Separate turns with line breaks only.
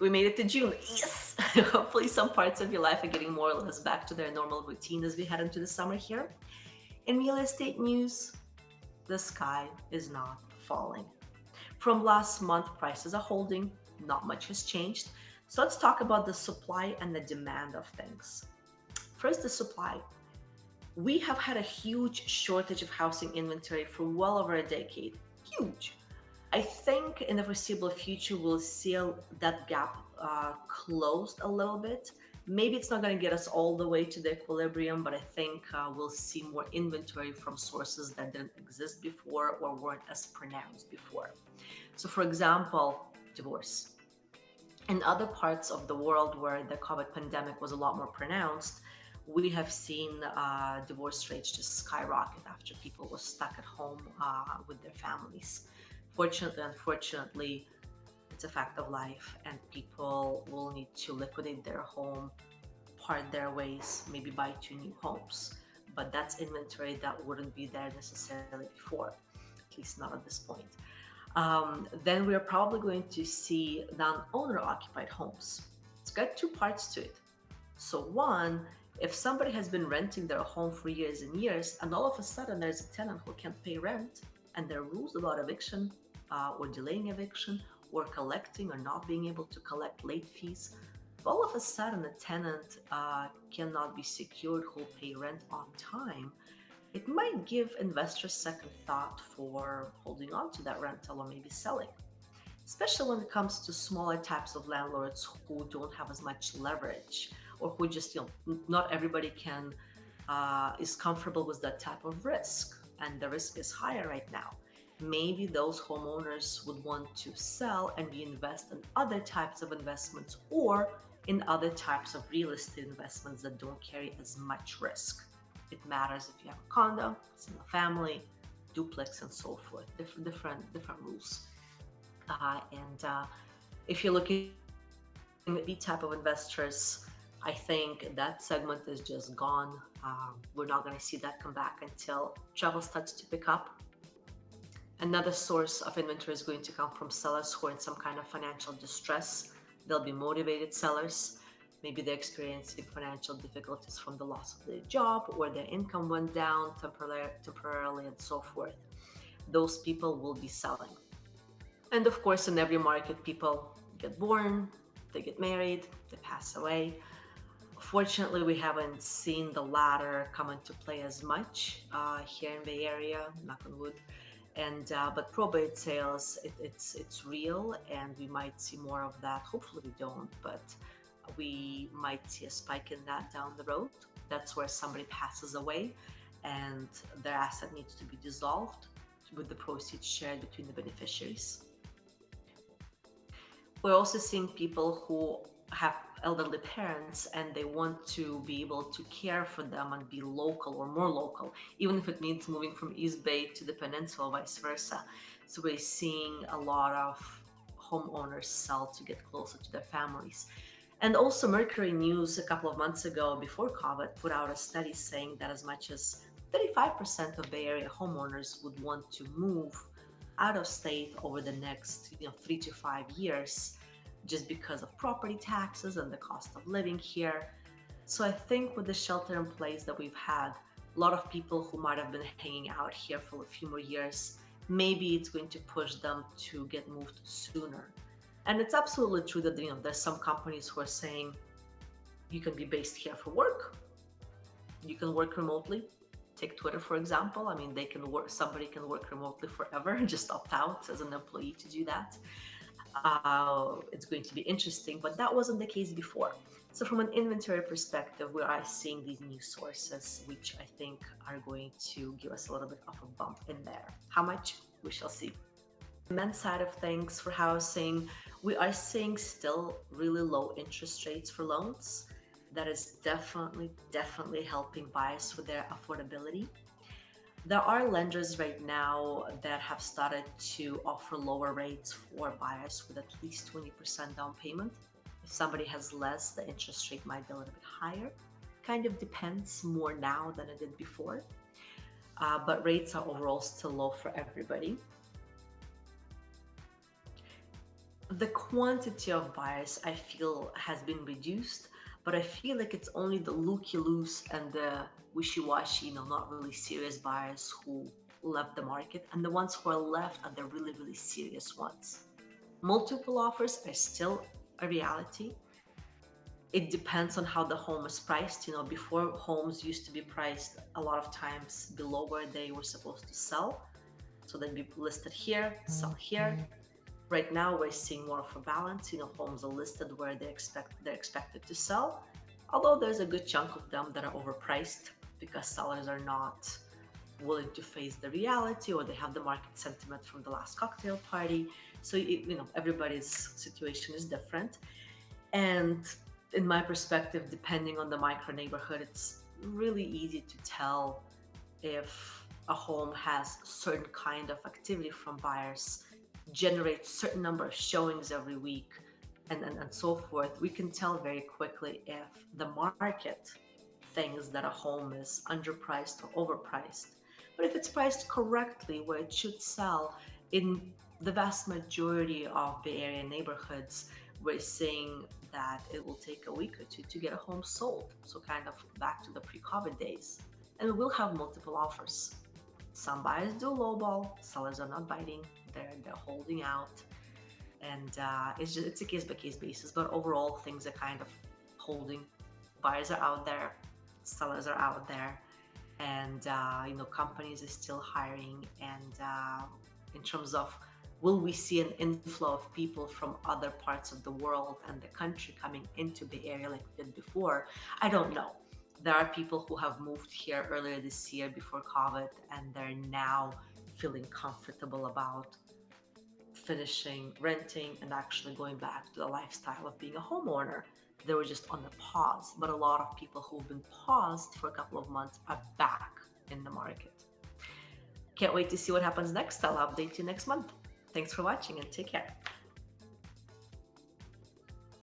We made it to June. Yes! Hopefully, some parts of your life are getting more or less back to their normal routine as we head into the summer here. In real estate news, the sky is not falling. From last month, prices are holding, not much has changed. So let's talk about the supply and the demand of things. First, the supply. We have had a huge shortage of housing inventory for well over a decade. Huge. I think in the foreseeable future, we'll see that gap closed a little bit. Maybe it's not going to get us all the way to the equilibrium, but I think we'll see more inventory from sources that didn't exist before or weren't as pronounced before. So, for example, divorce. In other parts of the world where the COVID pandemic was a lot more pronounced, we have seen divorce rates just skyrocket after people were stuck at home with their families. Fortunately, unfortunately, it's a fact of life, and people will need to liquidate their home, part their ways, maybe buy two new homes. But that's inventory that wouldn't be there necessarily before, at least not at this point. Then we're probably going to see non-owner occupied homes. It's got two parts to it. So one, if somebody has been renting their home for years and years, and all of a sudden there's a tenant who can't pay rent, and there are rules about eviction or delaying eviction or collecting or not being able to collect late fees, if all of a sudden a tenant cannot be secured who'll pay rent on time, it might give investors second thought for holding on to that rental or maybe selling, especially when it comes to smaller types of landlords who don't have as much leverage or who just, not everybody can is comfortable with that type of risk, and the risk is higher right now. Maybe those homeowners would want to sell and reinvest in other types of investments or in other types of real estate investments that don't carry as much risk. It matters if you have a condo, single family, duplex, and so forth. Different rules. And if you're looking at the type of investors, I think that segment is just gone. We're not going to see that come back until travel starts to pick up. Another source of inventory is going to come from sellers who are in some kind of financial distress. They'll be motivated sellers. Maybe they're experiencing financial difficulties from the loss of their job or their income went down temporarily and so forth. Those people will be selling. And of course, in every market, people get born, they get married, they pass away. Fortunately, we haven't seen the latter come into play as much here in Bay Area, knock on wood. And but probate sales, it's real, and we might see more of that. Hopefully, we don't, but we might see a spike in that down the road. That's where somebody passes away, and their asset needs to be dissolved with the proceeds shared between the beneficiaries. We're also seeing people who have elderly parents and they want to be able to care for them and be local or more local, even if it means moving from East Bay to the peninsula, vice versa. So we're seeing a lot of homeowners sell to get closer to their families. And also Mercury News a couple of months ago before COVID put out a study saying that as much as 35% of Bay Area homeowners would want to move out of state over the next 3 to 5 years just because of property taxes and the cost of living here. So I think with the shelter in place that we've had, a lot of people who might have been hanging out here for a few more years, maybe it's going to push them to get moved sooner. And it's absolutely true that there's some companies who are saying you can be based here for work, you can work remotely. Take Twitter, for example. I mean, somebody can work remotely forever and just opt out as an employee to do that. It's going to be interesting, but that wasn't the case before. So from an inventory perspective, we are seeing these new sources, which I think are going to give us a little bit of a bump in there. How much? We shall see. Demand side of things for housing, we are seeing still really low interest rates for loans. That is definitely helping buyers with their affordability. There are lenders right now that have started to offer lower rates for buyers with at least 20% down payment. If somebody has less, the interest rate might be a little bit higher. Kind of depends more now than it did before. But rates are overall still low for everybody. The quantity of buyers I feel has been reduced, but I feel like it's only the looky-loos and the wishy-washy, not really serious buyers who left the market, and the ones who are left are the really, really serious ones. Multiple offers are still a reality. It depends on how the home is priced. Before, homes used to be priced a lot of times below where they were supposed to sell. So they'd be listed here, sell here. Right now, we're seeing more of a balance. Homes are listed where they're expected to sell. Although there's a good chunk of them that are overpriced because sellers are not willing to face the reality, or they have the market sentiment from the last cocktail party. So everybody's situation is different. And in my perspective, depending on the micro neighborhood, it's really easy to tell if a home has certain kind of activity from buyers, generates certain number of showings every week, and so forth. We can tell very quickly if the market thinks that a home is underpriced or overpriced. But if it's priced correctly where it should sell, in the vast majority of Bay Area neighborhoods, we're seeing that it will take a week or two to get a home sold. So kind of back to the pre-COVID days. And we will have multiple offers. Some buyers do lowball, sellers are not biting, they're holding out. And it's a case by case basis, but overall things are kind of holding. Buyers are out there, sellers are out there, and companies are still hiring. And in terms of, will we see an inflow of people from other parts of the world and the country coming into the area like we did before? I don't know. There are people who have moved here earlier this year before COVID, and they're now feeling comfortable about finishing renting and actually going back to the lifestyle of being a homeowner. They were just on the pause, but a lot of people who've been paused for a couple of months are back in the market. Can't wait to see what happens next. I'll update you next month. Thanks for watching and take care.